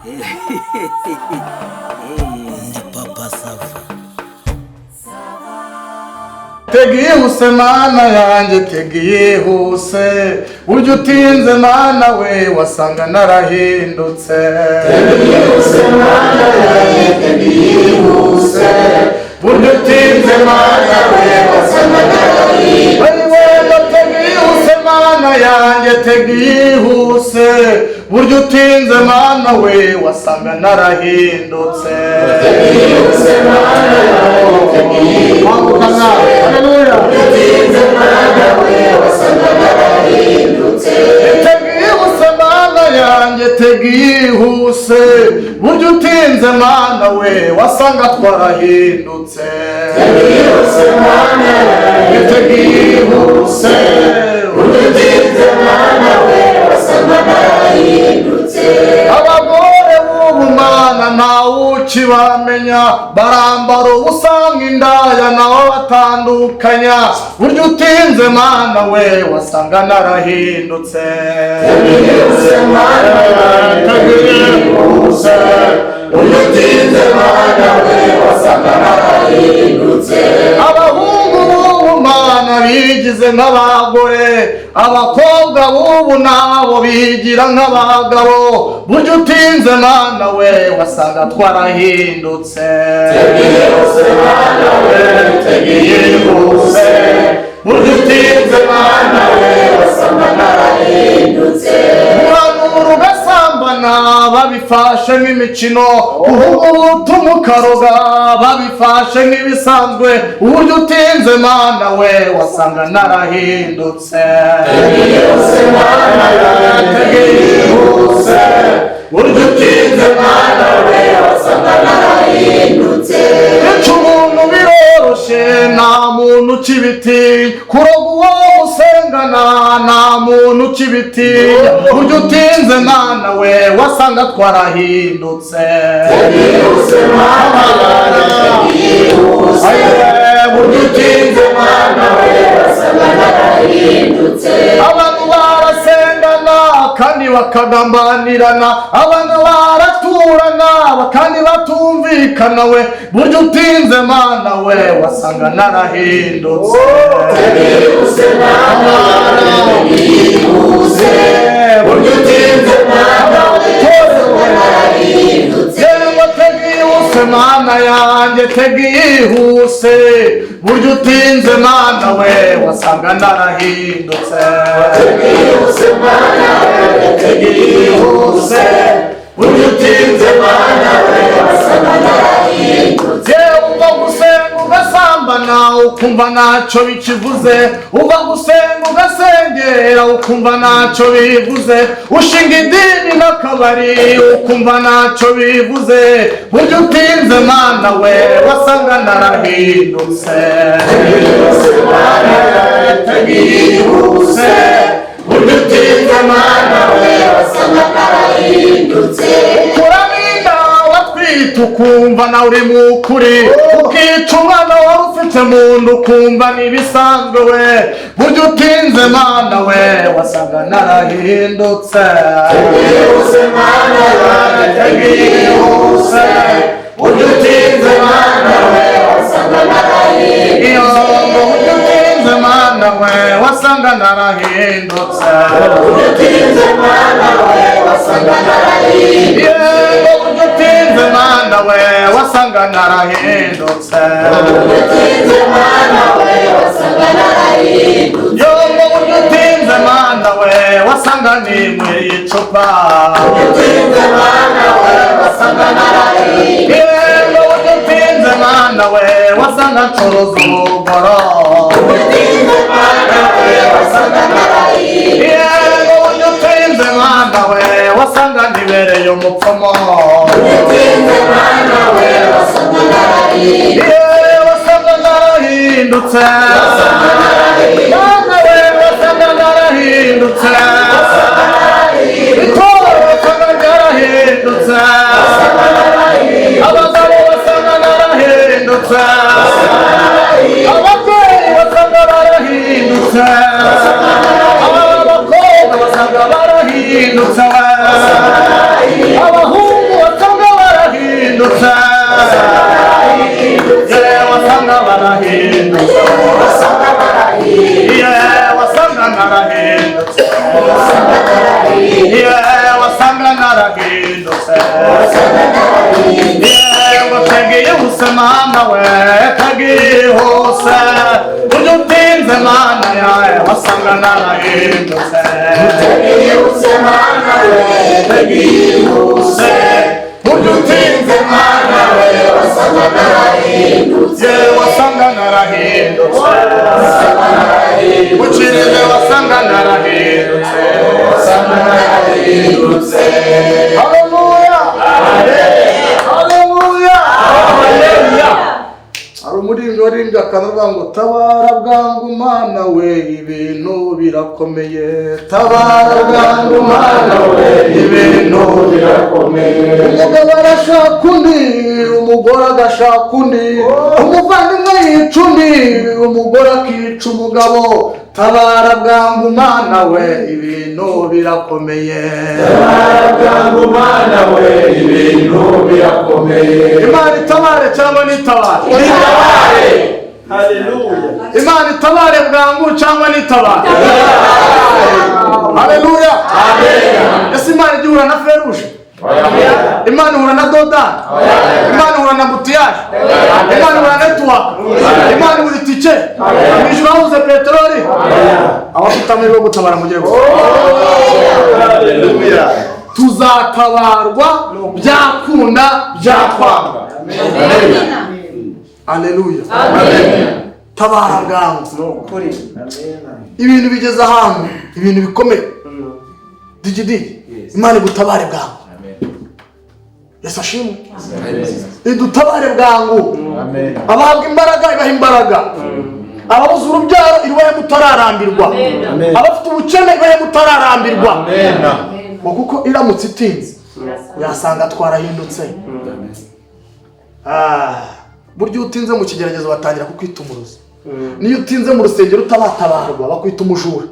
Ndi papa sava. Tegihuse mana yanjye tegihuse, burya utinze mana we wasanga narahindutse. Tegihuse mana yanjye tegihuse, burya utinze mana we wasanga narahindutse. Tegihuse mana yanjye tegihuse, burya utinze mana we wasanga narahindutse. Tegihuse mana yanjye tegihuse, utinze mana we wasanga narahindutse. Tegihuse mana yanjye tegihuse, burya utinze mana we wasanga twarahindutse. Tegihuse mana yanjye tegihuse, utinze mana we wasanga narahindutse. Abagore b'ubu mana ntawe ukibamenya, barambara ubusa nk'indaya naho batandukanya, burya utinze mana we wasanga narahindutse. Tegihuse mana yanjye tegihuse, utinze mana we wasanga narahindutse. Abahungu b'ubu mana bigize nk'abagore, abakobwa b'ubu nabo bigira nk'abagabo, burya utinze mana we wasanga twarahindutse. Tegihuse mana we tegihuse, burya utinze mana we wasanga narahindutse. Guhanura ugasambana babifashe nk'imikino, uhuga ubutumwa ukaroga babifashe nk'ibisanzwe, uburyo utinze mana we wasanga narahindutse. Tegihuse mana yanjye tegihuse, burya utinze mana we wasanga narahindutse. Ica umuntu biroroshe nta muntu ukibitinya, kuroga uwo musengana nta muntu ukibitinya, burya utinze mana we wasanga twarahindutse. Tegihuse mana yanjye tegihuse, burya utinze mana we wasanga narahindutse. Abantu barasengana kandi bakagambanirana, abantu baraturana kandi batumvikana we, burya utinze mana we wasanga narahindutse. Tegihuse mana yanjye tegihuse, burya utinze mana we wasanga narahindutse. Yego tegihuse mana yanjye tegihuse, burya utinze mana we wasanga narahindutse. Tegihuse mana yanjye tegihuse, burya utinze mana we wasanga narahindutse. Uva gusenga ugasambana ukumva ntacyo bikivuze, uva gusenga ugasengera ukumva ntacyo bivuze, ushinga idini n'akabari ukumva ntacyo bivuze, burya utinze mana we wasanga narahindutse. Tegihuse mana yanjye tegihuse, burya utinze mana we wasanga narahindutse. Kuramina watwite ukumva nawe uri mu kuri, ukica umwana wari ufite mu nda ukumva n'ibisanzwe we, burya utinze mana we wasanga narahindutse. Tegihuse mana yanjye tegihuse, burya utinze mana we wasanga narahindutse. Iyo burya utinze mana we wasanga narahindutse. Burya utinze mana we wasanga narahindutse. Yego burya utinze mana we wasanga narahindutse. Burya utinze mana we wasanga narahindutse. Yongo burya utinze mana we wasanga nimwe icupa. Burya utinze mana we wasanga narahindutse. Yego burya utinze mana we wasanga ncuruza umugoro. Burya utinze mana we wasanga narahindutse. Yego burya utinze mana we wasanga ntibereye umupfumu. Burya utinze mana we wasanga narahindutse. Wasanga narahindutse. Wasanga narahindutse. Mana we wasanga narahindutse. Itora wasanga narahindutse. Abagabo wasanga narahindutse. Ababyeyi wasanga barahindutse. Abakobwa wasanga barahindutse. Abahungu byihuse mana we tagihuse burya utinze mana yawe wasanga narahindutse tagihuse mana we tagihuse burya utinze mana we wasanga narahindutse wasanga narahindutse ukirize wasanga narahindutse haleluya haleluya haleluya. Hari umuririmbyi waririmbye akanavuga ngo tabara bwangu mana we ibintu birakomeye, tabara bwangu mana we ibintu birakomeye. Umugabo arashaka undi, umugore agashaka undi, umuvandimwe yica undi, umugore akica umugabo. Tabara bwangu mana we ibintu birakomeye, tabara bwangu mana we ibintu birakomeye. Imana itabare cyangwa nitabare? Itabare. Haleluya. Imana itabare bwangu cyangwa nitabare? Haleluya. Amen. Ese Imana igihura na feruje? Imana ihura na dodani? Imana ihura na butiyaje? Imana ihura na network? Imana ihura itike? Mwijuru habuze peteroli? Abafite amahirwe yo gutabara mugire gusa. Haleluya. Tuzatabarwa byakunda byakwanga. Haleluya. Tabara bwangu. Ibintu bigeze ahantu, ibintu bikomeye. Digidigi, Imana igutabare bwangu. Yesu ashimwe. Idutabare bwangu. Abahabwa imbaraga ibaha imbaraga. Ababuze urubyaro ibahe mutararambirwa. Abafite ubukene ibahe mutararambirwa. Kuko iramutse itinze yasanga twarahindutse. Buryo utinze mu kigeragezo batangira kukwita umurozi. Niyo utinze mu rusengero utabatabarwa bakwita umujura.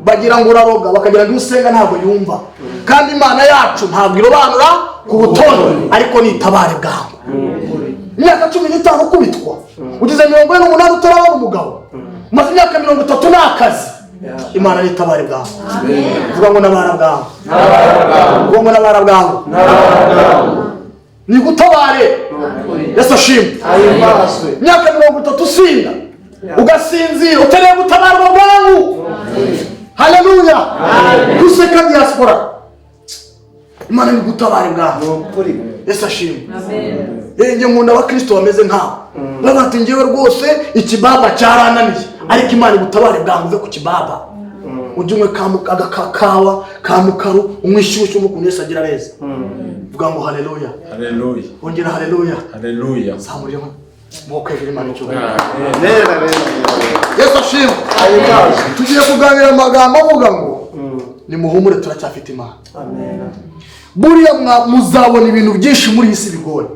Bagira ngo uraroga bakagira ngo usenga ntabwo yumva. Kandi Imana yacu ntabwo irobanura ku butondo ariko nitabare bwangu. Imyaka 15 kubitwa ugize 48 utarabona umugabo, maze imyaka 30 n'akazi. Imana nitabare bwangu. Vuga ngo nabara bwangu, vuga ngo nabara bwangu, ni gutabare. Yesu ashimwe. Imyaka 30 usinda ugasinzira utareba gutabarwa bwangu. Haleluya. Kuseka diaspora Imana ni gutabare bwangu. Yesu ashimwe. Nge nkunda abakristo bameze nkaho babati ngewe rwose ikibaba cyarananiye ariko Imana igutabare bwangu uve ku kibaba ujye umwe agakawa kamukaru umwishyushyu umukuntu Yesu agira neza. Vuga ngo haleluya. Haleluya. Ongera haleluya. Haleluya. Samuriye mu kwejera Imana cyubahiro. Yesu ashimwe. Tugiye kuganira amagambo avuga ngo nimuhumure turacyafite Imana. Buriya muzabona ibintu byinshi muri iyi si bigoye,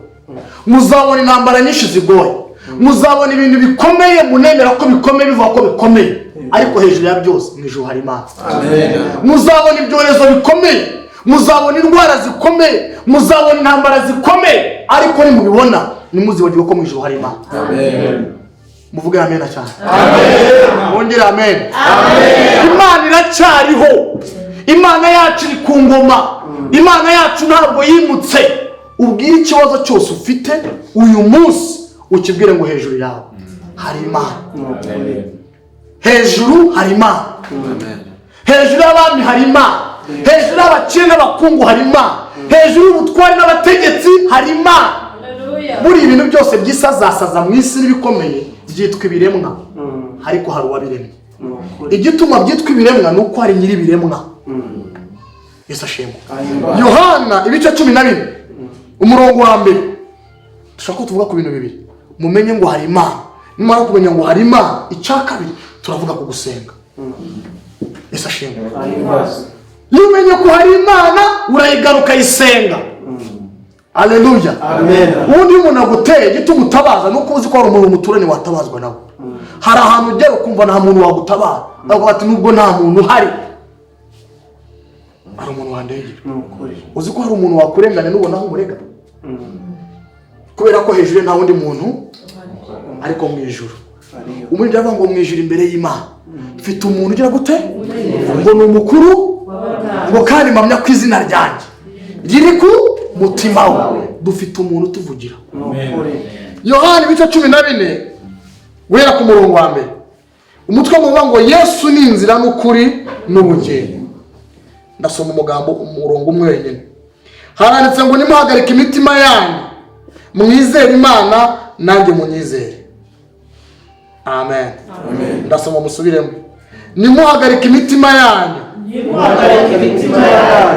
muzabona intambara nyinshi zigoye, muzabona ibintu bikomeye munemera ko bikomeye bivuga ko bikomeye ariko hejuru ya byose mu ijuru hari Imana. Muzabona ibyorezo bikomeye, muzabona indwara zikomeye, muzabona intambara zikomeye ariko nimubibona nimuzibagirwe ko mu ijuru hari Imana. Muvuge amen cyane. Wongere amen. Imana iracyariho, Imana yacu iri ku ngoma, Imana yacu ntabwo yimutse. Ubwire ikibazo cyose ufite uyu munsi ukibwire ngo hejuru yawe hari Imana. Hejuru hari Imana. Hejuru y'abami hari Imana. Hejuru y'abakire n'abakungu hari Imana. Hejuru y'ubutwari n'abategetsi hari Imana. Buri ibintu byose byisazasaza mu isi n'ibikomeye byitwa ibiremwa ariko hari uwabiremye. Igituma byitwa ibiremwa nuko hari nyiri ibiremwa. Yesu ashimwe. Yohana ibice 12 umurongo wa mbere dushaka tuvuga ku bintu bibiri. Mumenye ngo hari Imana, nimara kumenya ngo hari Imana icyakabiri turavuga ku gusenga. Yesu ashimwe. Yumenye ko hari Imana urayigaruka yisenga. Haleluya. Amen. Undi umuntu aguteye gituma utabaza nuko uzi ko ari umuntu muturane watabazwa nawe. Hari ahantu ugera ukumva nta muntu wagutabara avuga ati nubwo nta muntu hari ari umuntu wandegera. Uzi ko hari umuntu wakurengana nubona aho umurega kubera ko hejuru nta wundi muntu ariko mu ijuru. Umurinde avuga ngo mu ijuru imbere y'Imana mfite umuntu ugira gute ngo ni umukuru ngo kandi mpamya ko izina ryanjye riri ku mutima we. Dufite umuntu tuvugira. Yohana ibice 14 guhera ku murongo wa mbere. Umutwe muvuga ngo Yesu ni inzira n'ukuri n'ubugingo. Ndasoma umurongo umwe wenyine. Haranditse ngo nimuhagarike imitima yanyu mwizere Imana nanjye munyizere. Amen. Ndasoma musubiremo. Nimuhagarike imitima yanyu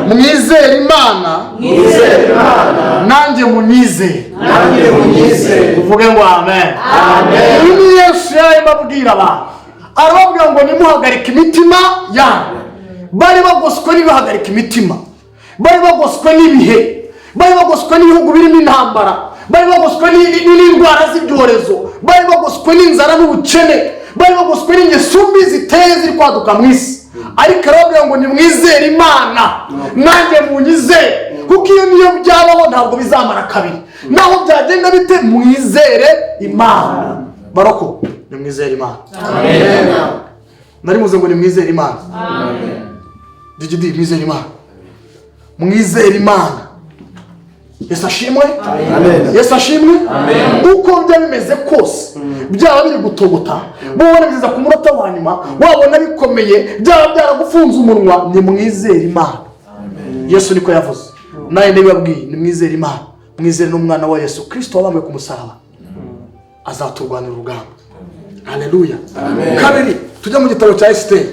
mwizere Imana nanjye munyizere. Uvuge ngo amen. Uyu Yesu yarimo abwira abantu, arababwira ngo nimuhagarike imitima yanyu. Bari bagoswe n'ibihagarika imitima, bari bagoswe n'ibihe, bari bagoswe n'ibihugu birimo intambara, bari bagoswe n'indwara z'ibyorezo, bari bagoswe n'inzara n'ubukene, bari bagoswe n'ingeso mbi ziteye ziri kwaduka mu isi. Ariko arababwira ngo nimwizere Imana nanjye munyizere, kuko iyo niyo byabaho ntabwo bizamara kabiri. Naho byagenda bite, mwizere Imana. Baroko, nimwizere Imana. Amen. Nari muze ngo nimwizere Imana. Amen. Digidi mwizere Imana. Mwizere Imana. Yesu ashimwe. Amen. Yesu ashimwe. Amen. Uko byameze kose, byaba biri gutogota, mubona biza ku munota wa nyuma, wabona bikomeye, byaba byaragufunze umunwa, ni mwizere Imana. Amen. Yesu niko yavuze. Naye ndibabwiye ni mwizere Imana. Mwizere n'umwana wa Yesu Kristo wabambwe ku musaraba. Azaturwanira urugamba. Haleluya. Amen. Kabiri tujya mu gitabo cya Esiteri.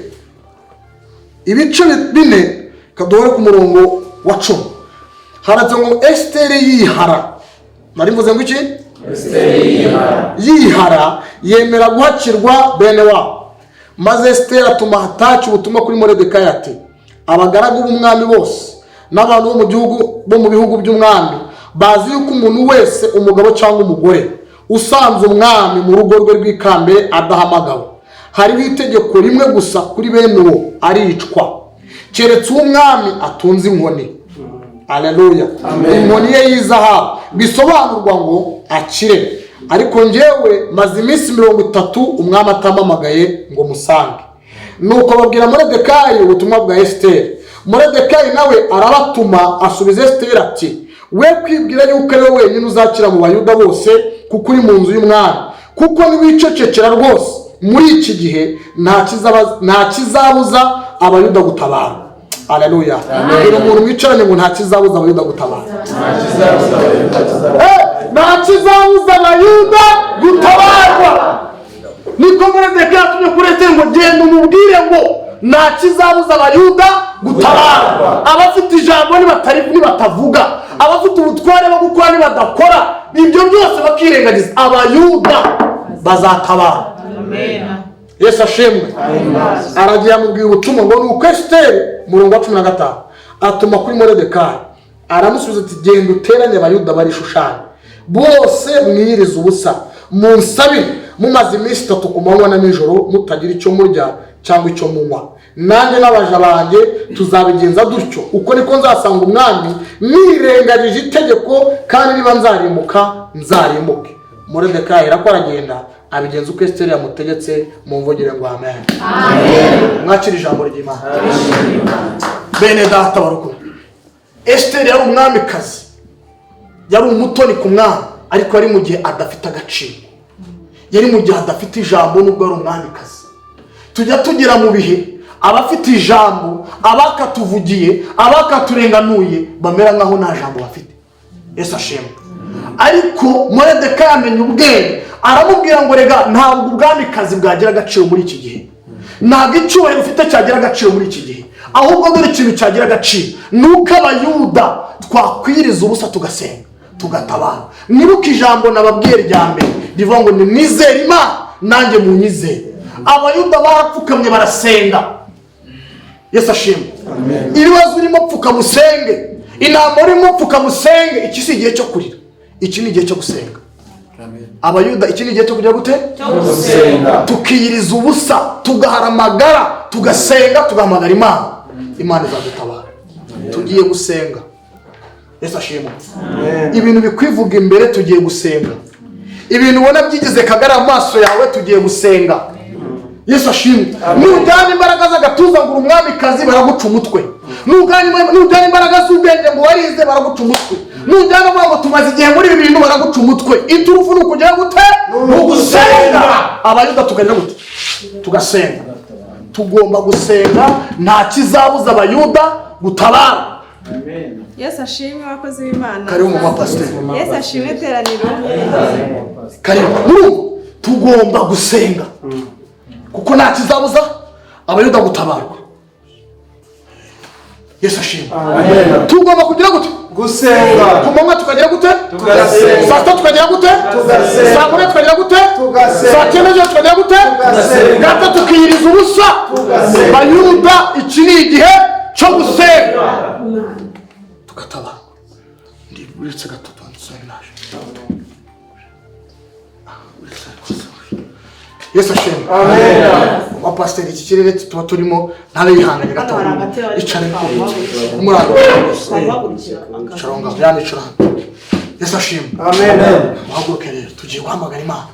Ibice 4 kaduhore ku murongo wa 10. Haratse ngo Esiteri yihara. Nari mvuze ngo iki? Esiteri yihara yemera guhakirwa bene wabo. Maze Esiteri atuma Hataki ubutumwa kuri Moridekayi ati, abagaragu b'umwami bose n'abantu bo mu bihugu by'umwami bazi yuko umuntu wese, umugabo cyangwa umugore, usanze umwami mu rugo rwe rw'ikambere adahamagawe, hariho itegeko rimwe gusa kuri bene uwo, aricwa, keretse umwami atunze inkoni. Haleluya. Inkoni ye y'izahabu, bisobanurwa ngo akire. Ariko njyewe maze iminsi 30 umwami atamamagaye ngo musange. Nuko babwira Moridekayi ubutumwa bwa Esiteri. Moridekayi nawe arabatuma asubiza Esiteri ati, we kwibwira yuko ari wowe wenyine uzakira mu Bayuda bose, kuko uri mu nzu y'umwami. Kuko niwicecekera rwose muri iki gihe nta kizabuza Abayuda gutabara. Haleluya. Biro umuntu mwicaranye ngo nta kizabuza Abayuda gutabara. Nta kizabuza Abayuda gutabarwa. Niko Moridekayi atumye kuri Esiteri ngo genda umubwire ngo nta kizabuza Abayuda gutabarwa. Abafite ijambo nibatavuga, abafite ubutware bwo gukora nibadakora, ibyo byose bakirengagiza, Abayuda bazatabara. Amen. Yesu ashimwe. Aragiye amubwira ubutumwa ngo nuko Esiteri murongo wa 15 atuma kuri Moridekayi, aramusubiza ati, genda uteranye Abayuda bari Shushani bose mwiriza ubusa, munsabire mumaze iminsi 3 ku manywa na nijoro, mutagira icyo murya cyangwa icyo munywa. Nanjye n'abaja banjye tuzabigenza dutyo. Uko niko nzasanga umwami nirengagije itegeko, kandi niba nzarimbuka nzarimbuke. Moridekayi aragenda abigenza uko Esiteri yamutegetse, mumvugire ngo amen. Amen. Mwakira ijambo ry'Imana. Bene data baruko, Esiteri yari umwamikazi, yari umutoni ku mwami, ariko yari mu gihe adafite agaciro, yari mu gihe adafite ijambo nubwo ari umwamikazi. Tujya tugira mu bihe abafite ijambo, abakatuvugiye, abakaturenganuye bamera nkaho nta jambo bafite. Yesu ashimwe. Ariko Moridekayi amenya ubwenge, aramubwira ngo rega ntabwo ubwamikazi bwagira agaciro muri iki gihe, ntabwo icyubahiro ufite cyagira agaciro muri iki gihe, ahubwo dore ikintu cyagira agaciro nuko Abayuda twakwiriza ubusa tugasenga tugatabara. Nibuka ijambo nababwiye rya mbere rivuga ngo nimwizere Imana nanjye munyizere. Abayuda barapfukamye barasenga. Yesu ashimwe. Ibibazo urimo pfuka musenge, inama urimo pfuka musenge. Iki si igihe cyo kurira, iki ni igihe cyo gusenga. Abayuda iki ni igihe cyo kujya gute? Gusenga. Tukiyiriza ubusa, tugaharamagara, tugasenga, tugahamagara Imana. Imana izadutabara. Tugiye gusenga. Yesu ashimwe. Ibintu bikwivuga imbere tugiye gusenga. Ibintu ubona byigize kagara amaso yawe tugiye gusenga. Yesu ashimwe. Nujyana imbaraga z'agatuza ngo umwamikazi baraguca umutwe. Nujyana imbaraga z'ubwenge ngo warize baraguca umutwe. nujyana ngo tumaze igihe muri ibi bintu baraguca umutwe iturufu ni ukugera gute ni ugusenga abayuda tukagira gute tugasenga tugomba gusenga nta kizabuza abayuda gutabara. Yesu ashimwe abakozi b'Imana. Karibu mu mapasiteri. Yesu ashimwe teraniro. Karibu tugomba gusenga kuko nta kizabuza abayuda gutabarwa. Yesu ashimwe. Tugomba kugira gute gusenga ku manywa tukagira gute tugasenga saa 3 tukagira gute tugasenga saa 4 tukagira gute tugasenga saa 9 tukagira gute tugasenga gato tukiyiriza ubusa bayuda iki ni igihe cyo gusenga tugataba ndi uretse gato twansengaje. Yesu ashimwe. Amen. Pastor iki kirere tuba turimo ntabe yihanganye gato icare umurado charonga yani churanga. Yesu ashimwe. Amen. Muhaguruke rero tugiye guhamagara Imana.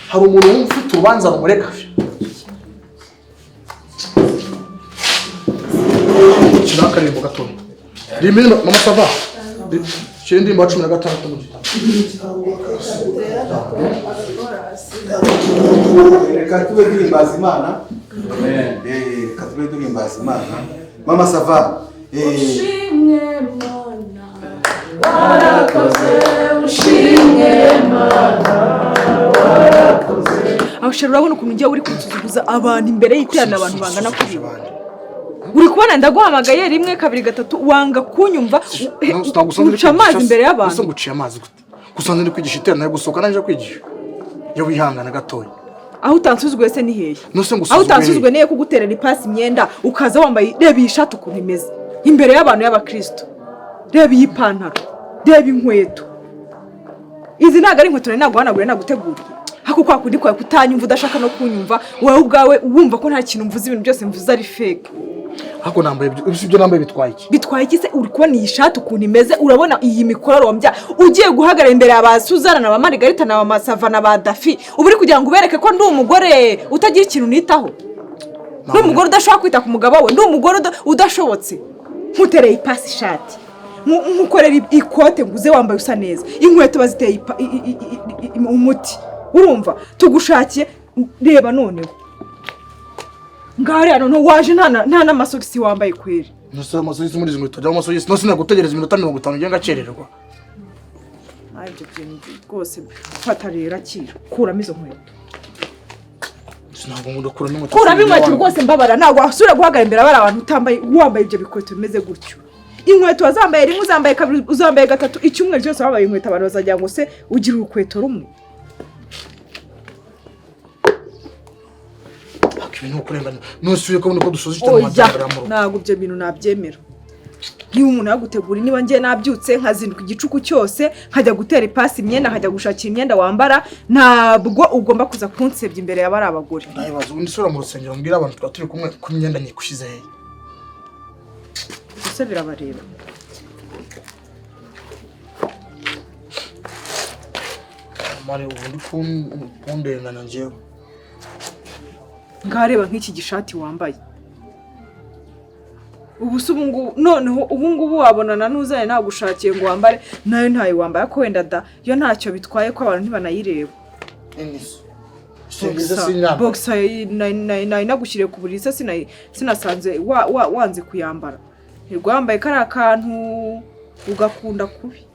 Hari umuntu ufite urubanza rumureka kirakarimbo gato rimino mama sava Chindi mbacu na gatatu mu gitabo. Reka tube duhimbaza Imana. Reka tube duhimbaza Imana. Mama sava. Ushimwe Mana, warakoze, ushimwe Mana, warakoze. Aho shero urabona ukuntu ngiye uri kunsuzuguza abantu imbere y'iterana abantu bangana kuri uri kubona ndaguhamagaye rimwe kabiri gatatu wanga kunyumva uca amazi imbere y'abantu. Gusa nguciye amazi gute gusanze ndi kwigisha iterana yo gusohoka naje kwigisha yo wihangana gatoya. Aho utansuzugwe se ni hehe? Aho utansuzugwe niye kuguterera ipasi imyenda ukaza wambaye reba ishati ukuntu imeze imbere y'abantu y'abakristo. Reba iyi pantaro, reba inkweto. Izi ntago ari inkweto nari naguhanagure naguteguriye. Hako kwa kundi kwa kutanyumva udashaka no kunyumva wowe ubwawe wumva ko nta kintu mvuze ibintu byose mvuze ari fake. Hako nambaye ibyo nambaye bitwaye iki? Bitwaye iki se? Uri kubona iyi shati ukuntu imeze urabona iyi mikororombya ugiye guhagarara imbere y'aba Suzana na ba Margarita na ba Masava na ba Dafi uburi kugira ngo ubereke ko ndi umugore utagira ikintu nitaho. Ndi umugore udashaka kwita ku mugabo we, ndi umugore udashobotse. Nkutereye ipasi shati nkukorera ikote nguze wambaye usa neza inkweto baziteye umuti urumva tugushakiye reba noneho ngare hano waje nta n'amasogisi wambaye kweri. Nose amasogisi muri inkweto cyangwa amasogisi nose nagutegereza iminota 50 ngiye ngacererwa. Ibyo bintu rwose fata rero akira kuramo izo nkweto. Sinabwo ngo kuramo inkweto. Kuramo inkweto rwose mbabara ntabwo wasubira guhagarara imbere abari abantu utambaye wambaye ibyo bikweto bimeze gutyo. Inkweto wazambaye rimwe uzambaye kabiri uzambaye gatatu icyumweru cyose wambaye inkweto abantu bazajya ngo se ugira urukweto rumwe. Ibintu ukurenganya nose uko nuko dusoza icyo mwazambara mu. Ntabwo ibyo bintu nabyemera. Niba umuntu yagutegura niba ngiye nabyutse nkazinduka igicuku cyose nkajya gutera ipasi imyenda nkajya gushakira imyenda wambara ntabwo ugomba kuza kunsebya imbere y'abari abagore. Ndayibaza ubundi sura mu rusengero mbwira abantu twaturi kumwe ku myenda nyikushize he. Ese birabareba. Mare ubundi kundengana njewe. Ngareba nk'iki gishati wambaye. Ubusu ubungu noneho ubungubu wabonana n'uzanye nagushakiye ngo wambare nayo ntayo wambaye ko wenda da yo ntacyo bitwaye ko abantu ntibanayireba. Boxer nagushyiriye ku buriri se sinasanze wanze kuyambara. Rwambaye kari akantu ugakunda kubi.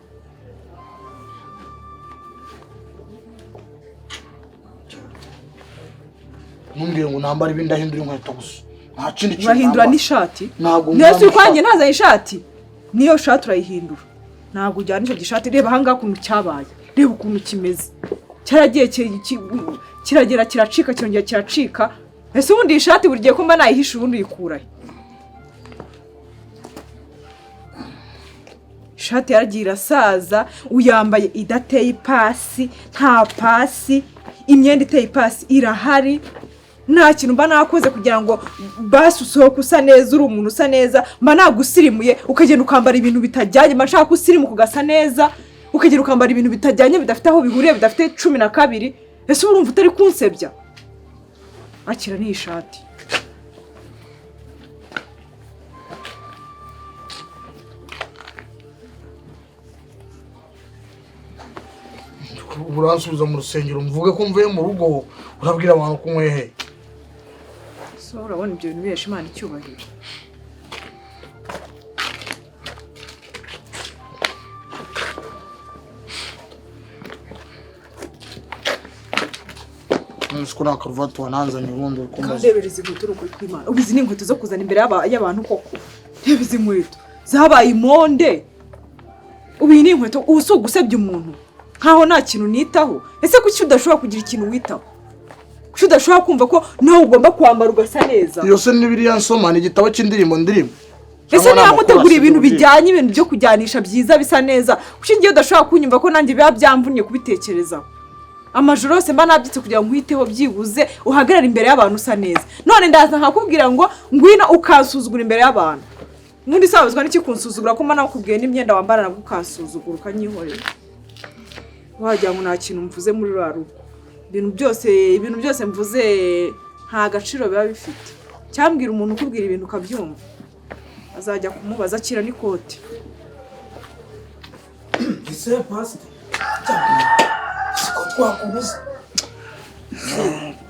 Numbwiye ngo nambara ibindi ahindura inkweto gusa. Nta kindi kintu. Urahindura n'ishati? Ntabwo Nese kwanjye nazanye ishati. Niyo shati urayihindura. Ntabwo ujyana icyo gishati reba hanga kuntu cyabaye. Reba ukuntu kimeze. Cyaragiye kiragera kiracika cyongera kiracika. Ese ubundi ishati buri gihe ko mba nayihisha ubundi yikurahe. Ishati yaragiye irasaza uyambaye idateye ipasi nta pasi imyenda iteye ipasi irahari nta kintu mba nakoze kugira ngo basi usohoke usa neza uri umuntu usa neza mba nagusirimuye ukagenda ukambara ibintu bitajyanye mba nshaka usirimu kugasa neza ukagenda ukambara ibintu bitajyanye bidafite aho bihuriye bidafite 12. Ese urumva utari kunsebya akira ni ishati. uransubiza mu rusengero mvuge ko mvuye mu rugo urabwira abantu ko nkwehe. So urabona ibyo bintu bihesha Imana icyubahiro. Nusiko na karuvati wananzanye ubundi ukomeza. Kandebereza inkweto ukuri kw'Imana. Ubizi ni inkweto zo kuzana imbere y'abantu koko. Reba izi nkweto. Zabaye imonde. Ubi ni inkweto uso gusebya umuntu. Nkaho nta kintu nitaho. Ese kuki udashobora kugira ikintu witaho? Kuki udashobora kumva ko nawe ugomba kwambara ugasa neza? Iyo se ni biriya nsoma ni igitabo cy'indirimbo ndirimbo. Ese niba mutegura ibintu bijyanye ibintu byo kujyanisha byiza bisa neza. Kuki ngiye udashobora kunyumva ko nanjye biba byamvunye kubitekerezaho? Amajoro yose mba nabyitse kugira ngo uhiteho byibuze uhagarara imbere y'abantu usa neza. None ndaza nkakubwira ngo ngwino ukansuzugura imbere y'abantu. Nundi sabazwa n'iki kunsuzugura ko mba nakubwiye n'imyenda wambara nabwo ukansuzugura ukanyihorera. Wajya ngo nta kintu mvuze muri rugo. Ibintu byose mvuze nta gaciro biba bifite. Cyambwira umuntu ukubwira ibintu ukabyumva. Azajya kumubaza akira n'ikoti. Ese pastor. Siko twakubuza.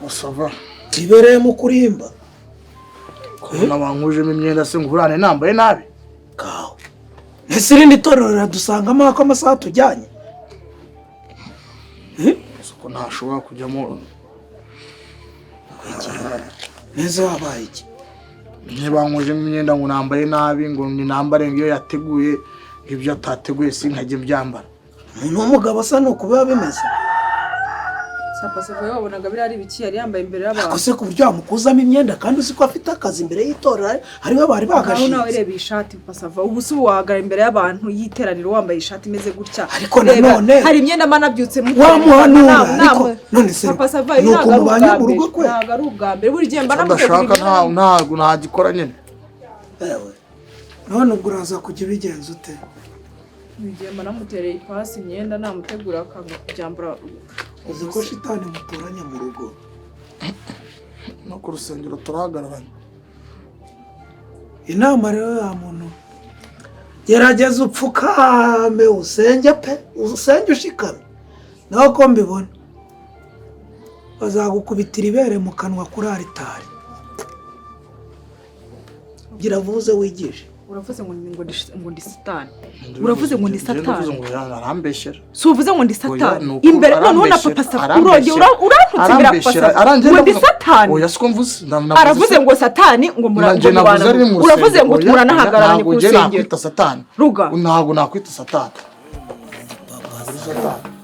Musava. Ibereye mu kurimba. Kubona bankujemo imyenda se ngurane nambaye nabi. Kawo. Ese irindi torero radusangamo ko amasaha tujyanye. Siko ntashobora kujyamo. Neza wabaye iki? Bankujemo imyenda ngo nambaye nabi ngo ni nambare ngiyo yateguye ibyo atateguye sinkajye byambara. Umuntu w'umugabo asa nuko biba bimeze. Sapasava wabonaga biri ari biki yari yambaye imbere y'abantu. Akose ku buryo yamukuzamo imyenda kandi uzi ko afite akazi imbere y'itorero hariho bari bagashinze. Nawe reba ishati Pasava ubu se wahagara imbere y'abantu yiteraniro wambaye ishati imeze gutya. Ariko nanone hari imyenda manabyutse mu wamuhanura ariko none se Pasava nuko mubanye mu rugo kwe. Ntago ari ubwa mbere buri gihe mba ndashaka ntago ntagikora nyine. Ewe none ubwo uraza kujya ubigenza ute? Bigiye mba namutereye ipasi imyenda namutegura akanga kubyambara. Uzi ko shitani muturanye mu rugo. No ku rusengero turahagararanye. Inama rero ya muntu gerageza upfukame usenge pe usenge ushikame naho ko mbibona bazagukubitira ibere mu kanwa kuri aritari gira vuze wigishe. Uravuze ngo ndi satani. Uravuze ngo ndi satani. Uravuze ngo arambeshyera. Si uvuze ngo ndi satani. Imbere noneho na papa Safa urongeye urantutse imbere ya papa Safa. Ngo ndi satani. Oya siko mvuze. Aravuze ngo satani ngo murabana. Uravuze ngo turanahagararanye ku rusengero. Ntabwo nakwita satani. Ruga. Ntabwo nakwita satani. Satani.